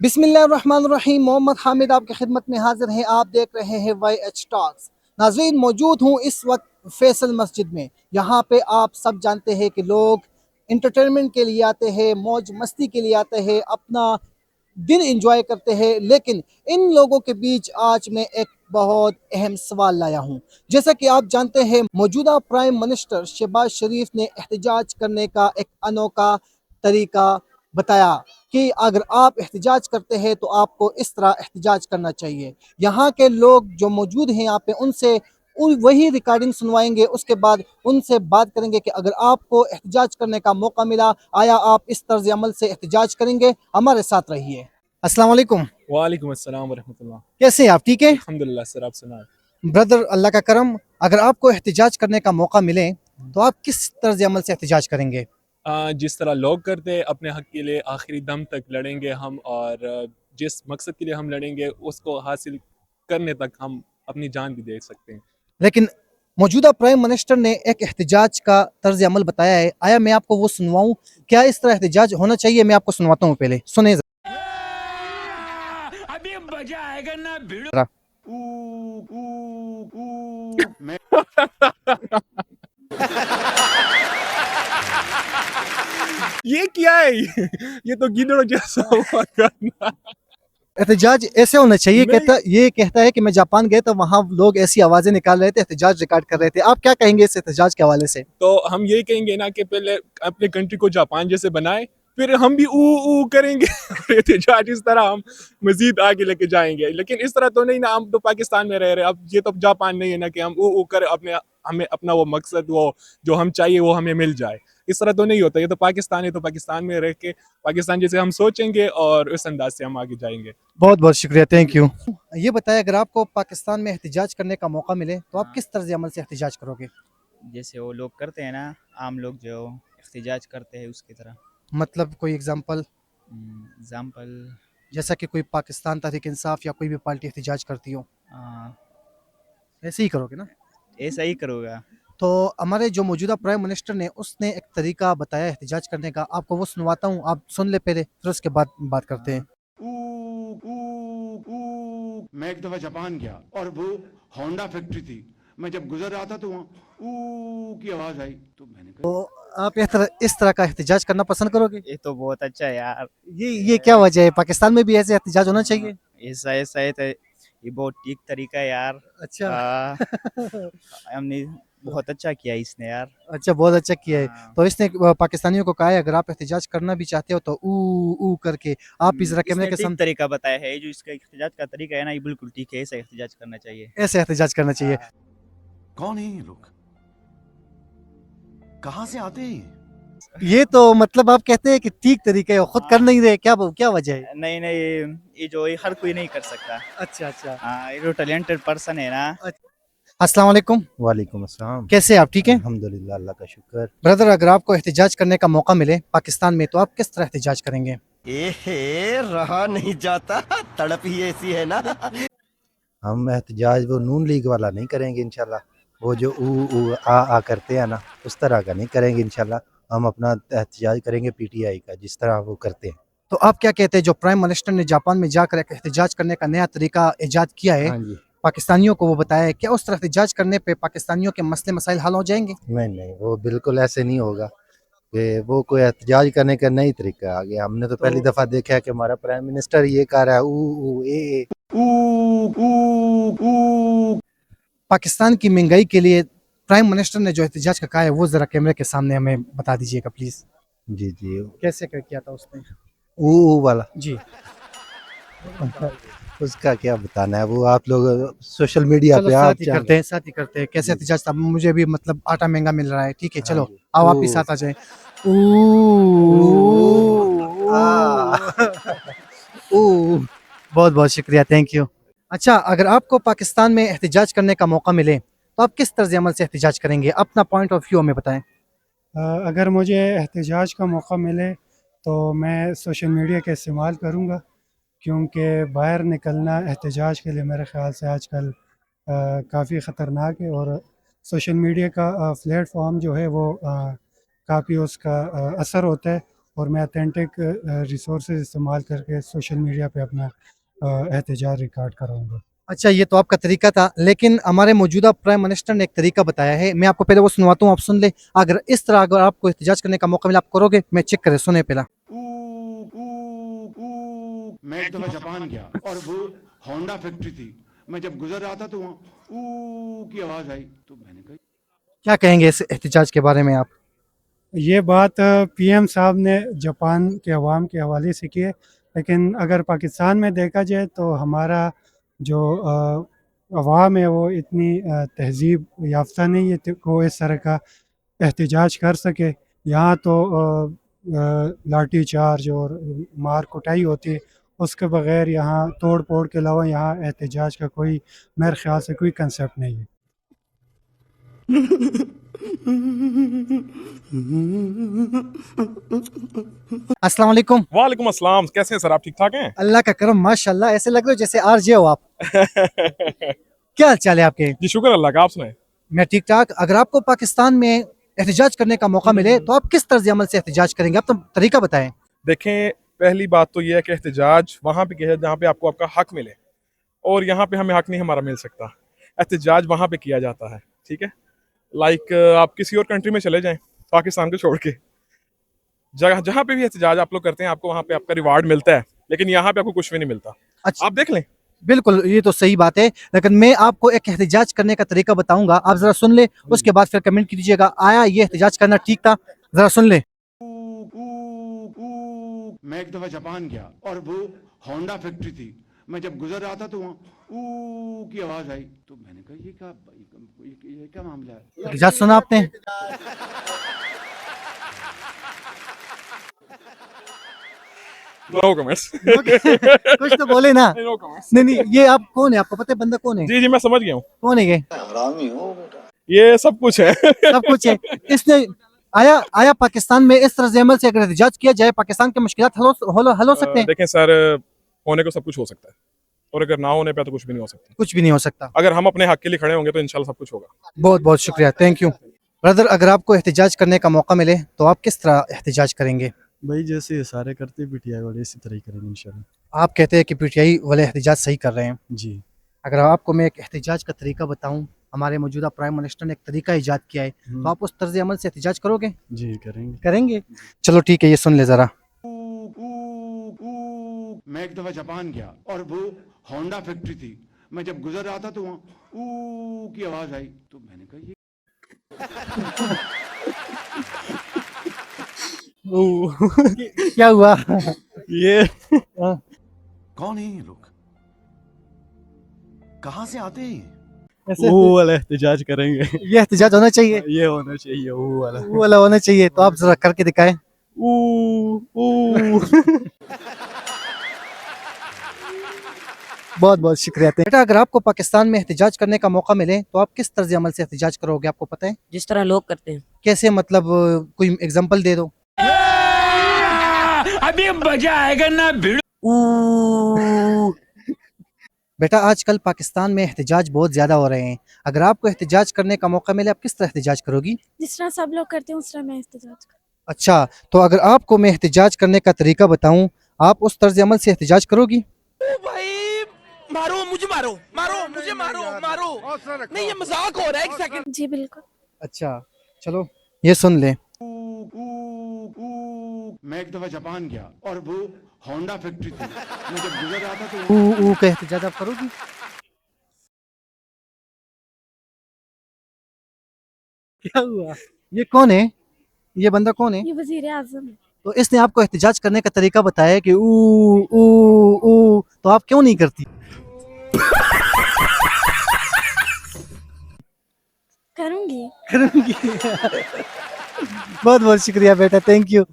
बिस्मिल्लाहिर्रहमानिर्रहीम। मोहम्मद हामिद आपकी खिदमत में हाजिर है। आप देख रहे हैं वाई एच टॉक्स। नाजरीन, मौजूद हूँ इस वक्त फैसल मस्जिद में। यहाँ पे आप सब जानते हैं कि लोग इंटरटेनमेंट के लिए आते हैं, मौज मस्ती के लिए आते हैं, अपना दिन एंजॉय करते हैं। लेकिन इन लोगों के बीच आज मैं एक बहुत अहम सवाल लाया हूँ। जैसा कि आप जानते हैं, मौजूदा प्राइम मिनिस्टर शहबाज शरीफ ने एहतजाज करने का एक अनोखा तरीका बताया कि अगर आप एहतजाज करते हैं तो आपको इस तरह एहतजाज करना चाहिए। यहाँ के लोग जो मौजूद हैं यहाँ पे, उनसे वही रिकॉर्डिंग सुनवाएंगे। उसके बाद उनसे बात करेंगे कि अगर आपको एहतजाज करने का मौका मिला, आया आप इस तर्ज अमल से एहतजाज करेंगे? हमारे साथ रहिए। अस्सलाम वालेकुम। वालेकुम अस्सलाम वरहमतुल्लाह। कैसे हैं आप? ठीक है अल्हम्दुलिल्लाह सर, आप सुनाए। ब्रदर, अल्लाह का करम। अगर आपको एहतजाज करने का मौका मिले तो आप किस तर्ज अमल से एहतजाज करेंगे? जिस तरह लोग करते हैं, अपने हक़ के लिए आखिरी दम तक लड़ेंगे हम, और जिस मकसद के लिए हम लड़ेंगे उसको हासिल करने तक हम अपनी जान भी दे सकते हैं। लेकिन मौजूदा प्राइम मिनिस्टर ने एक एहतजाज का तर्ज अमल बताया है। आया मैं आपको वो सुनवाऊं? क्या इस तरह एहतजाज होना चाहिए? मैं आपको सुनवाता हूँ, पहले सुने अभी मजा आएगा ना भिड़ो। जरा। मैं ये क्या है? ये तो गिदड़ों जैसा हुआ करना। एहतजाज ऐसे होना चाहिए। नहीं, ये कहता है कि मैं जापान गया तो वहाँ लोग ऐसी आवाजें निकाल रहे थे, एहतजाज रिकॉर्ड कर रहे थे। आप क्या कहेंगे इस एहतजाज के हवाले से? तो हम यही कहेंगे ना कि पहले अपने कंट्री को जापान जैसे बनाए, फिर हम भी ऊ ऊ करेंगे और एहतजाज इस तरह हम मजीद आगे लेके जाएंगे। लेकिन इस तरह तो नहीं ना, हम तो पाकिस्तान में रह रहे हैं। अब ये तो जापान नहीं है ना कि हम ऊ ऊ कर अपने हमें अपना वो मकसद, वो जो हम चाहिए वो हमें मिल जाए। इस तरह तो नहीं होता। ये तो पाकिस्तान है, तो पाकिस्तान में रह के पाकिस्तान जैसे हम सोचेंगे और उस अंदाज से हम आगे जाएंगे। बहुत बहुत शुक्रिया, थैंक यू। ये बताएं, अगर आपको पाकिस्तान में एहतजाज करने का मौका मिले तो आप किस तर्ज अमल से एहतजाज करोगे? जैसे वो लोग करते हैं ना, आम लोग जो एहतजाज करते हैं उसकी तरह। मतलब कोई एग्जांपल? एग्ज़ाम्पल, जैसा कि कोई पाकिस्तान तहरीक इंसाफ या कोई भी पार्टी एहतजाज करती हो, ऐसे ही करोगे ना? ऐसा ही करूँगा। तो हमारे जो मौजूदा प्राइम मिनिस्टर ने, उसने एक तरीका बताया एहतजाज करने का। आपको वो सुनवाता हूँ, आप सुन ले पहले, फिर उसके बाद बात करते हैं। मैं एक दफा जापान गया और वो होंडा फैक्ट्री थी। मैं जब गुजर रहा था तो वहाँ ऊ की आवाज आई, तो मैंने तो कहा आप इस तरह का एहतजाज करना पसंद करोगे? ये तो बहुत अच्छा है यार। ये क्या वजह है? पाकिस्तान में भी ऐसे एहतजाज होना चाहिए? ऐसा ऐसा है तो ये बहुत ठीक तरीका है यार। अच्छा। आ, हमने बहुत अच्छा किया इसने यार। अच्छा, बहुत अच्छा किया है। हाँ। तो इसने पाकिस्तानियों को कहा है, अगर आप एहतजाज करना भी चाहते हो तो ऊ करके आप भी जरा कैमरे इसने के ठीक सामने तरीका बताया है। जो इसका एहतजाज का तरीका है ना, ये बिल्कुल ठीक है। ऐसा एहतजाज करना चाहिए। ऐसे एहतजाज करना चाहिए। हाँ। कौन है ये लोग? कहाँ से आते हैं ये? ये तो मतलब आप कहते हैं कि ठीक तरीका है, खुद कर नहीं रहे, क्या वजह है? नहीं नहीं, ये जो ये हर कोई नहीं कर सकता। अच्छा अच्छा। हाँ, ये जो टैलेंटेड पर्सन है ना। अस्सलाम वालेकुम। वालेकुम अस्सलाम। कैसे हैं आप? ठीक है अल्हम्दुलिल्लाह, अल्लाह का शुक्र। ब्रदर, अगर आपको एहतजाज करने का मौका मिले पाकिस्तान में तो आप किस तरह एहतजाज करेंगे? रहा नहीं जाता, तड़प ही ऐसी है ना। हम एहतजाज वो नून लीग वाला नहीं करेंगे इंशाल्लाह। वो जो ऊ आ करते हैं ना, उस तरह का नहीं करेंगे इंशाल्लाह। हम अपना एहतजाज करेंगे पीटीआई का, जिस तरह वो करते हैं। तो आप क्या कहते हैं, जो प्राइम मिनिस्टर ने जापान में जाकर एक एहतजाज करने का नया तरीका इजाद किया है, हाँ जी। पाकिस्तानियों को वो बताया है, क्या उस तरह एहतजाज करने पे पाकिस्तानियों के मसले मसाइल हल हो जाएंगे? नहीं, वो बिल्कुल ऐसे नहीं होगा कि वो कोई एहतजाज करने का नई तरीका आ गया। हमने तो पहली दफ़ा देखा है कि हमारा प्राइम मिनिस्टर ये कह रहा है ऊ ए। पाकिस्तान की महंगाई के लिए प्राइम मिनिस्टर ने जो एहतजाज का कहा है, वो जरा कैमरे के सामने हमें बता दीजिएगा प्लीज। जी जी, कैसे किया था उसने? ऊ वाला जी। उसका क्या बताना है, वो आप लोग सोशल मीडिया चलो पे साथ आप ही करते हैं, साथ ही करते हैं। कैसे एहतजाज था? मुझे भी मतलब आटा महंगा मिल रहा है, ठीक है हाँ चलो जी। आओ आप भी साथ आ जाए। ओ बहुत बहुत शुक्रिया, थैंक यू। अच्छा, अगर आपको पाकिस्तान में एहतजाज करने का मौका मिले तो आप किस तर्ज अमल से एहतजाज करेंगे? अपना पॉइंट ऑफ व्यू हमें बताएं। अगर मुझे एहतजाज का मौका मिले तो मैं सोशल मीडिया का इस्तेमाल करूँगा, क्योंकि बाहर निकलना एहतजाज के लिए मेरे ख़्याल से आजकल काफ़ी ख़तरनाक है। और सोशल मीडिया का प्लेटफॉर्म जो है वो काफ़ी उसका असर होता है। اور میں اتھینٹک ریسورسز استعمال کر کے سوشل میڈیا پہ اپنا احتجاج ریکارڈ کراؤں گا. اچھا یہ تو آپ کا طریقہ تھا، لیکن ہمارے موجودہ پرائم منسٹر نے ایک طریقہ بتایا ہے، میں آپ کو پہلے وہ سنواتا ہوں، آپ سن لیں. اگر اس طرح اگر آپ کو احتجاج کرنے کا موقع ملا آپ کرو گے؟ میں چیک کرے سنیں پہلا. میں ایک دفعہ جاپان گیا اور وہ ہونڈا فیکٹری تھی. میں جب گزر رہا تھا تو وہاں او کی آواز آئی تو میں نے کہا کیا کہیں گے اس احتجاج کے بارے میں آپ؟ یہ بات پی ایم صاحب نے جاپان کے عوام کے حوالے سے کی ہے، لیکن اگر پاکستان میں دیکھا جائے تو ہمارا جو عوام ہے وہ اتنی تہذیب یافتہ نہیں ہے کہ وہ اس طرح کا احتجاج کر سکے. یہاں تو لاٹھی چارج اور مار کٹائی ہوتی ہے، اس کے بغیر یہاں توڑ پھوڑ کے علاوہ یہاں احتجاج کا کوئی میرے خیال سے کوئی کنسیپٹ نہیں ہے. السلام علیکم. وعلیکم السلام، کیسے ہیں سر آپ؟ ٹھیک ٹھاک ہیں؟ اللہ کا کرم، ماشاء اللہ ایسے لگ رہے ہو جیسے آر جے ہو آپ. کیا حال چال ہے آپ کے؟ جی شکر اللہ کا، آپ سنائیں. میں ٹھیک ٹھاک. اگر آپ کو پاکستان میں احتجاج کرنے کا موقع ملے تو آپ کس طرز عمل سے احتجاج کریں گے؟ آپ تو طریقہ بتائیں. دیکھیں پہلی بات تو یہ ہے کہ احتجاج وہاں پہ کیا ہے جہاں پہ آپ کو آپ کا حق ملے، اور یہاں پہ ہمیں حق نہیں ہمارا مل سکتا. احتجاج وہاں پہ کیا جاتا ہے، ٹھیک ہے. لائک آپ کسی اور کنٹری میں چلے جائیں پاکستان کو چھوڑ کے، جہاں پہ بھی احتجاج آپ لوگ کرتے ہیں آپ کو وہاں پہ آپ کا ریوارڈ ملتا ہے، لیکن یہاں پہ آپ کو کچھ بھی نہیں ملتا. اچھا آپ دیکھ لیں. بالکل یہ تو صحیح بات ہے، لیکن میں آپ کو ایک احتجاج کرنے کا طریقہ بتاؤں گا، آپ ذرا سن لیں، اس کے بعد پھر کمنٹ کیجیے گا آیا یہ احتجاج کرنا ٹھیک تھا. ذرا سن لیں. میں ایک دفعہ جاپان گیا اور وہ ہونڈا فیکٹری تھی. میں جب گزر رہا تھا تو وہاں او کی آواز آئی تو میں نے کہا یہ کیا معاملہ ہے. احتجاج سنا آپ نے؟ نو کمنٹس. کچھ تو بولے نا. نو کمنٹس. نہیں یہ آپ کون ہے؟ آپ کو پتہ ہے بندہ کون ہے؟ جی میں سمجھ گیا ہوں. کون ہے یہ؟ یہ سب کچھ ہے. سب کچھ ہے. اس نے آیا پاکستان میں اس طرز عمل سے اگر احتجاج کیا جائے پاکستان کے مشکلات حل ہو سکتے ہیں؟ دیکھیں سر، ہونے کو سب کچھ ہو سکتا ہے، اور اگر نہ ہونے پہ تو کچھ بھی نہیں ہو سکتا. کچھ بھی نہیں ہو سکتا. اگر ہم اپنے حق کے لیے کھڑے ہوں گے تو انشاءاللہ سب کچھ ہوگا. بہت بہت شکریہ، تھینک یو. بردر اگر آپ کو احتجاج کرنے کا موقع ملے تو آپ کس طرح احتجاج کریں گے؟ بھائی جیسے سارے کرتے پی ٹی آئی والے اسی طرح ہی کریں گے انشاءاللہ. آپ کہتے ہیں کہ پی ٹی آئی والے احتجاج صحیح کر رہے ہیں. جی اگر آپ کو میں ایک احتجاج کا طریقہ بتاؤں، ہمارے موجودہ پرائم منسٹر نے ایک طریقہ ایجاد کیا ہے، تو آپ اس طرز عمل سے احتجاج کرو گے؟ جی کریں گے. کریں گے. چلو ٹھیک ہے، یہ سن لے ذرا. میں ایک دفعہ جاپان گیا اور وہ ہونڈا فیکٹری تھی. میں جب گزر رہا تھا تو وہاں او کی آواز آئی تو میں نے کہا یہ کیا ہوا؟ یہ कौन है ये लोग? कहाँ से आते हैं? ایسے وہ والا احتجاج کریں گے. یہ احتجاج ہونا چاہیے، یہ ہونا چاہیے وہ والا. وہ والا ہونا چاہیے. تو آپ ذرا کر کے دکھائیں. بہت بہت شکریہ. بیٹا اگر آپ کو پاکستان میں احتجاج کرنے کا موقع ملے تو آپ کس طرز عمل سے احتجاج کرو گے؟ آپ کو پتہ ہے جس طرح لوگ کرتے ہیں. کیسے؟ مطلب کوئی ایگزامپل دے دو. अभी मजा आएगा ना भिड़. بیٹا آج کل پاکستان میں احتجاج بہت زیادہ ہو رہے ہیں، اگر آپ کو احتجاج کرنے کا موقع ملے آپ کس طرح احتجاج کرو گی؟ جس طرح سب لوگ کرتے ہیں اس طرح میں احتجاج کروں. اچھا تو اگر آپ کو میں احتجاج کرنے کا طریقہ بتاؤں آپ اس طرز عمل سے احتجاج کرو گی؟ भाई मारो मुझे, मारो मारो मुझे, मारो मारो. नहीं ये मजाक हो रहा है, एक सेकंड. جی بالکل. اچھا چلو یہ سن لیں. میں ایک دفعہ جاپان گیا اور وہ ہونڈا فیکٹری تھی. میں جب گزر رہا تھا تو او کا احتجاج آپ کرو گی؟ کیا ہوا؟ یہ کون ہے؟ یہ بندہ کون ہے؟ یہ وزیر اعظم ہے. تو اس نے آپ کو احتجاج کرنے کا طریقہ بتایا ہے کہ او تو آپ کیوں نہیں کرتی؟ کروں گی. بہت بہت شکریہ بیٹا، تھینک یو.